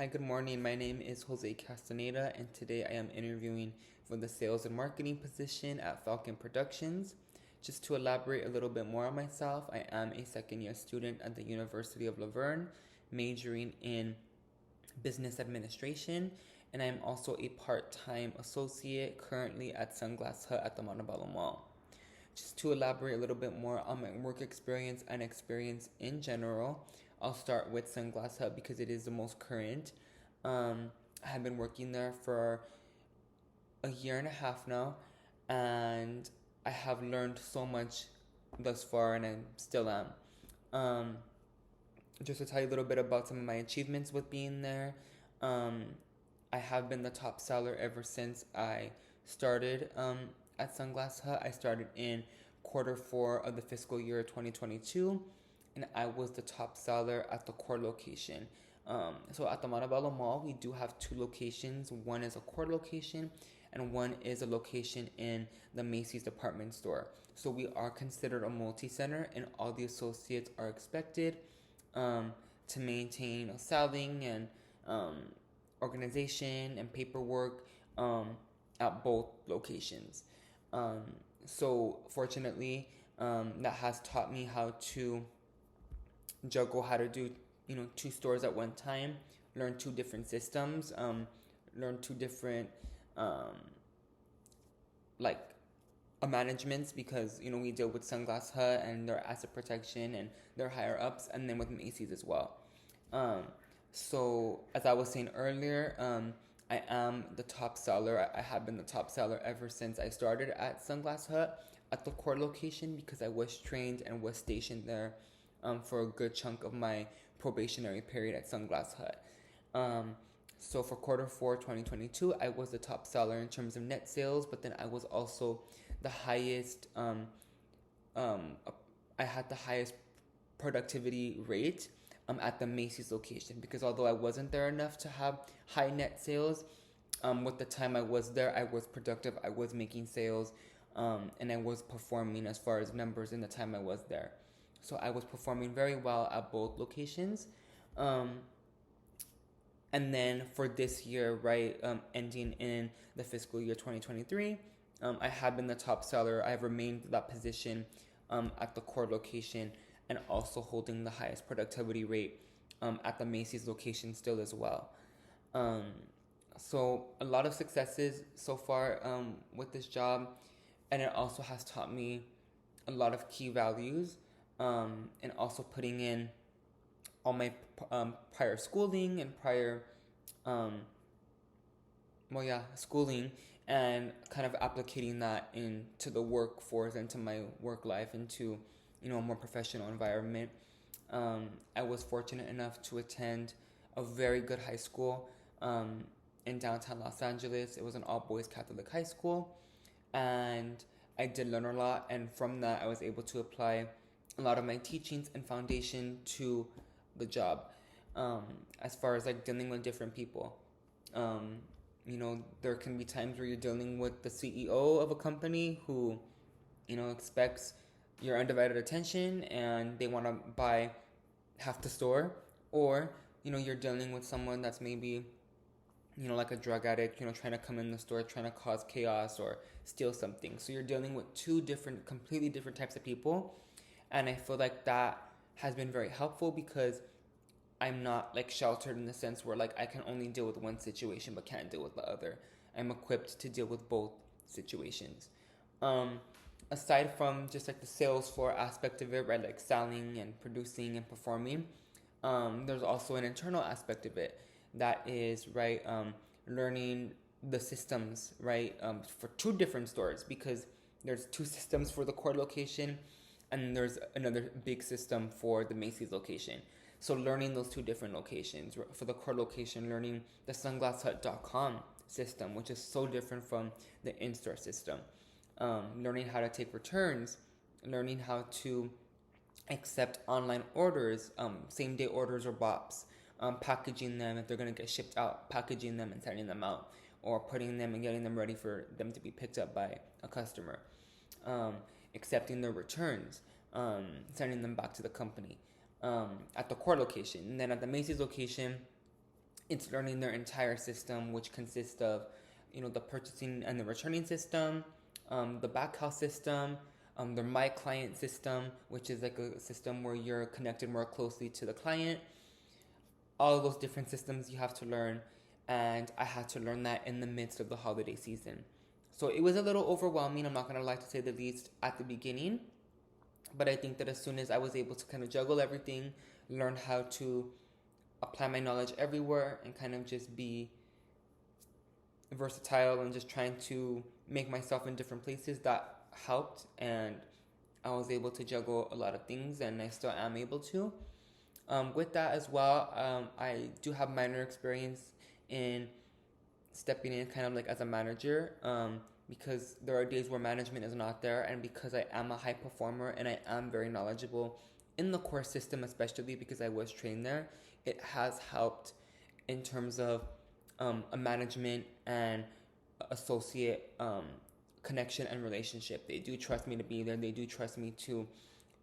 Hi, good morning. My name is Jose Castaneda, and today I am interviewing for the sales and marketing position at Falcon Productions. Just to elaborate a little bit more on myself, I am a second year student at the University of La Verne, majoring in business administration, and I am also a part time associate currently at Sunglass Hut at the Montebello Mall. Just to elaborate a little bit more on my work experience and experience in general, I'll start with Sunglass Hut because it is the most current. I have been working there for a year and a half now, and I have learned so much thus far, and I still am. Um, just to tell you a little bit about some of my achievements with being there, um, I have been the top seller ever since I started at Sunglass Hut. I started in quarter 4 of the fiscal year 2022, and I was the top seller at the core location. So at the Montebello Mall, we do have two locations. One is a core location, and one is a location in the Macy's department store. So we are considered a multi-center, and all the associates are expected to maintain selling and um, organization and paperwork at both locations. Um, so fortunately, that has taught me how to juggle, how to do two stores at one time, learn two different systems, learn two different um, like managements, because we deal with Sunglass Hut and their asset protection and their higher ups, and then with Macy's as well. Um, so as I was saying earlier, I am the top seller. I have been the top seller ever since I started at Sunglass Hut at the core location, because I was trained and was stationed there for a good chunk of my probationary period at Sunglass Hut. Um, so for quarter 4 2022, I was the top seller in terms of net sales, but then I was also the highest. Um, I had the highest productivity rate at the Macy's location, because although I wasn't there enough to have high net sales, with the time I was there, I was productive. I was making sales, and I was performing as far as numbers in the time I was there. So I was performing very well at both locations. Um, and then for this year, right, ending in the fiscal year 2023, I have been the top seller. I have remained that position at the core location, and also holding the highest productivity rate at the Macy's location still as well. Um, so a lot of successes so far with this job, and it also has taught me a lot of key values, and also putting in all my prior schooling and prior um, schooling, and kind of applicating that into the workforce, into my work life, into a more professional environment. I was fortunate enough to attend a very good high school in downtown Los Angeles. It was an all boys Catholic high school, and I did learn a lot. And from that, I was able to apply a lot of my teachings and foundation to the job, um, as far as like dealing with different people. Um, there can be times where you're dealing with the CEO of a company who, expects your undivided attention, and they want to buy half the store. Or, you're dealing with someone that's maybe, like a drug addict, trying to come in the store, trying to cause chaos or steal something. So you're dealing with two different, completely different types of people. And I feel like that has been very helpful, because I'm not like sheltered in the sense where like I can only deal with one situation but can't deal with the other. I'm equipped to deal with both situations. Um, Aside from just like the sales floor aspect of it, right, like selling and producing and performing, there's also an internal aspect of it that is, right, learning the systems, right, for two different stores, because there's two systems for the core location, and there's another big system for the Macy's location. So learning those two different locations. For the core location, learning the sunglasshut.com system, which is so different from the in-store system. Learning how to take returns, learning how to accept online orders, same day orders or BOPs, packaging them if they're going to get shipped out, packaging them and sending them out, or putting them and getting them ready for them to be picked up by a customer, accepting their returns, sending them back to the company at the core location. And then at the Macy's location, It's learning their entire system, which consists of, the purchasing and the returning system, the backhouse system, their My Client system, which is like a system where you're connected more closely to the client. All of those different systems you have to learn, and I had to learn that in the midst of the holiday season. So it was a little overwhelming, I'm not gonna lie, to say the least, at the beginning. But I think that as soon as I was able to kind of juggle everything, learn how to apply my knowledge everywhere, and kind of just be versatile and just trying to make myself in different places, that helped. And I was able to juggle a lot of things, and I still am able to. With that as well, I do have minor experience in stepping in kind of like as a manager, because there are days where management is not there, and because I am a high performer and I am very knowledgeable in the core system, especially because I was trained there, it has helped in terms of a management and associate connection and relationship. They do trust me to be there. They do trust me to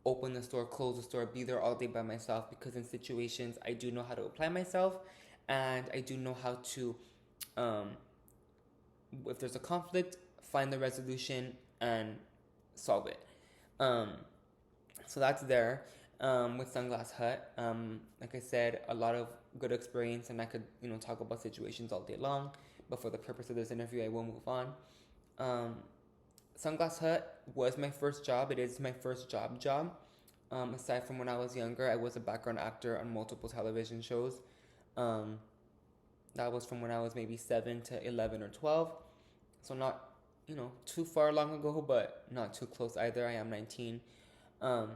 open the store, close the store, be there all day by myself, because in situations I do know how to apply myself, and I do know how to, um, if there's a conflict, find the resolution and solve it. Um, so that's there. With Sunglass Hut, like I said, a lot of good experience, and I could, talk about situations all day long. But for the purpose of this interview, I will move on. Um, Sunglass Hut was my first job. It is my first job. Aside from when I was younger, I was a background actor on multiple television shows. Um, that was from when I was maybe 7 to 11 or 12. So not, too far long ago, but not too close either. I am 19. Um,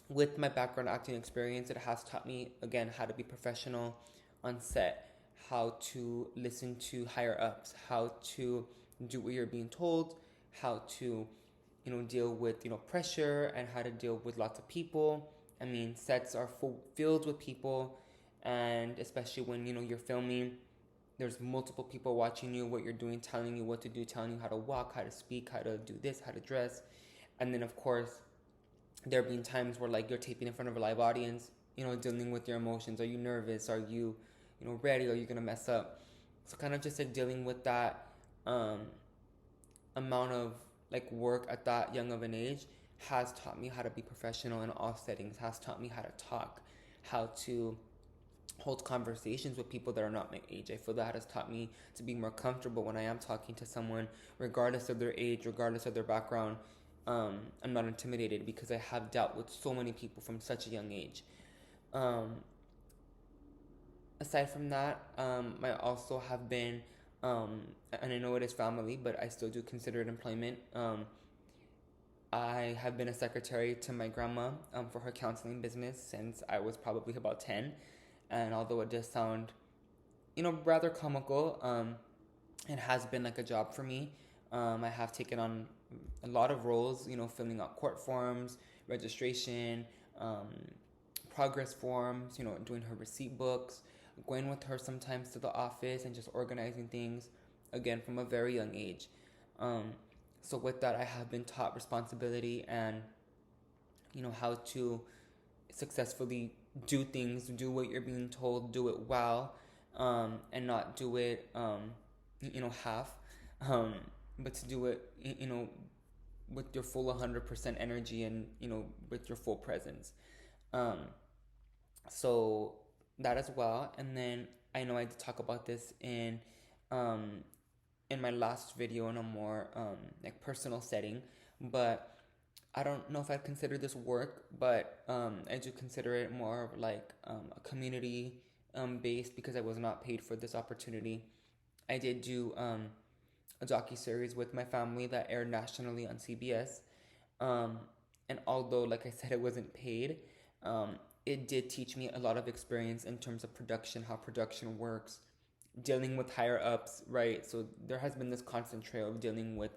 with my background acting experience, it has taught me, again, how to be professional on set, how to listen to higher ups, how to do what you're being told, how to, deal with, pressure, and how to deal with lots of people. I mean, sets are filled with people, and especially when, you're filming, there's multiple people watching you, what you're doing, telling you what to do, telling you how to walk, how to speak, how to do this, how to dress. And then, of course, there have been times where, like, you're taping in front of a live audience, dealing with your emotions. Are you nervous? Are you, ready? Are you going to mess up? So kind of just like dealing with that amount of like work at that young of an age has taught me how to be professional in all settings, has taught me how to talk, how to hold conversations with people that are not my age. I feel that has taught me to be more comfortable when I am talking to someone, regardless of their age, regardless of their background. I'm not intimidated because I have dealt with so many people from such a young age. Um, Aside from that, I also have been, and I know it is family, but I still do consider it employment. I have been a secretary to my grandma for her counseling business since I was probably about 10. And although it does sound, rather comical, it has been like a job for me. I have taken on a lot of roles, filling out court forms, registration, um, progress forms, doing her receipt books, going with her sometimes to the office and just organizing things, again, from a very young age. Um, so with that, I have been taught responsibility and, how to successfully do things, do what you're being told, do it well, and not do it, half, um, but to do it, with your full 100% energy and, with your full presence. Um, so that as well. And then I know I did talk about this um, in my last video in a more like personal setting, but I don't know if I'd consider this work, but I do consider it more of like a community based, because I was not paid for this opportunity. I did do a docu-series with my family that aired nationally on CBS. Um, and although, like I said, it wasn't paid, um, it did teach me a lot of experience in terms of production, how production works, dealing with higher ups, right? So there has been this constant trail of dealing with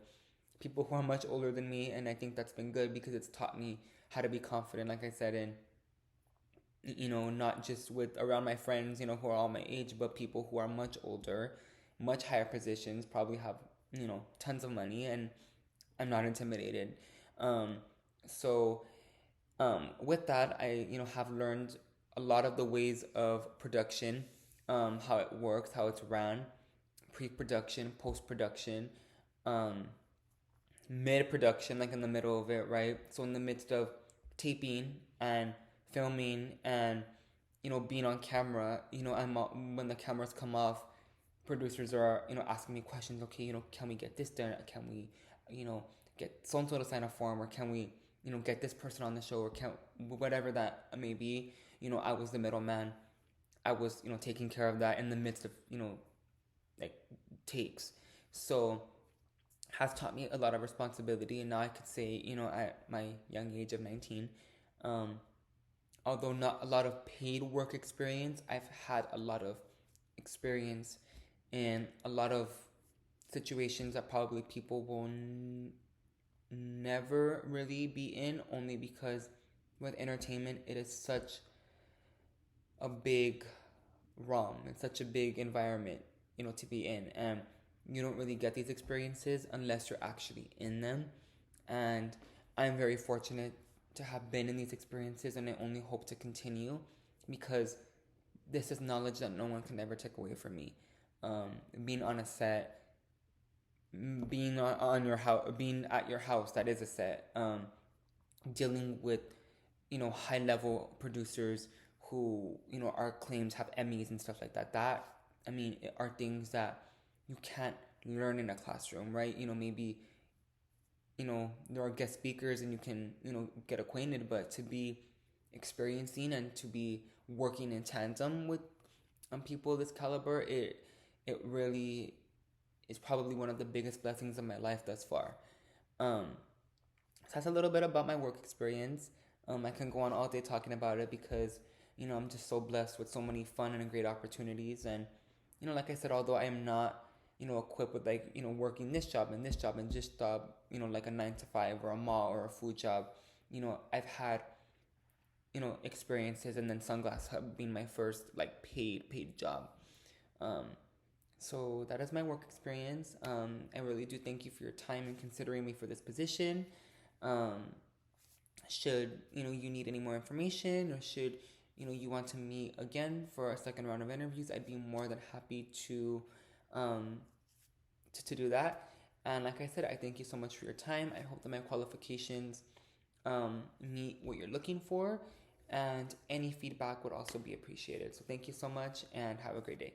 people who are much older than me, and I think that's been good because it's taught me how to be confident, like I said, in, not just with around my friends, who are all my age, but people who are much older, much higher positions, probably have, tons of money, and I'm not intimidated. Um, so with that, I, have learned a lot of the ways of production, how it works, how it's ran, pre-production, post-production, um, mid-production, like in the middle of it, right? So in the midst of taping and filming and being on camera, when the cameras come off, producers are asking me questions. Okay, can we get this done? Can we, get so and so to sign a form, or can we, get this person on the show, or can whatever that may be. I was the middleman. I was taking care of that in the midst of like takes. So has taught me a lot of responsibility, and now I could say at my young age of 19, um, although not a lot of paid work experience, I've had a lot of experience in a lot of situations that probably people will never really be in, only because with entertainment it is such a big realm, it's such a big environment to be in, and you don't really get these experiences unless you're actually in them. And I'm very fortunate to have been in these experiences, and I only hope to continue, because this is knowledge that no one can ever take away from me. Being on a set, being on your house, being at your house that is a set, dealing with high level producers who are claims have Emmys and stuff like that. That, I mean, are things that you can't learn in a classroom, right? Maybe there are guest speakers and you can get acquainted, but to be experiencing and to be working in tandem with people of this caliber, it really is probably one of the biggest blessings of my life thus far. um so that's a little bit about my work experience. I can go on all day talking about it, because I'm just so blessed with so many fun and great opportunities. And like I said, although I am not equipped with, like, working this job and this job and this job, like a 9 to 5 or a mall or a food job, I've had experiences, and then Sunglass Hut being my first like paid job. um so that is my work experience. I really do thank you for your time and considering me for this position. um should you need any more information, or should you want to meet again for a second round of interviews, I'd be more than happy to um do that. And like I said, I thank you so much for your time. I hope that my qualifications meet what you're looking for, and any feedback would also be appreciated. So thank you so much, and have a great day.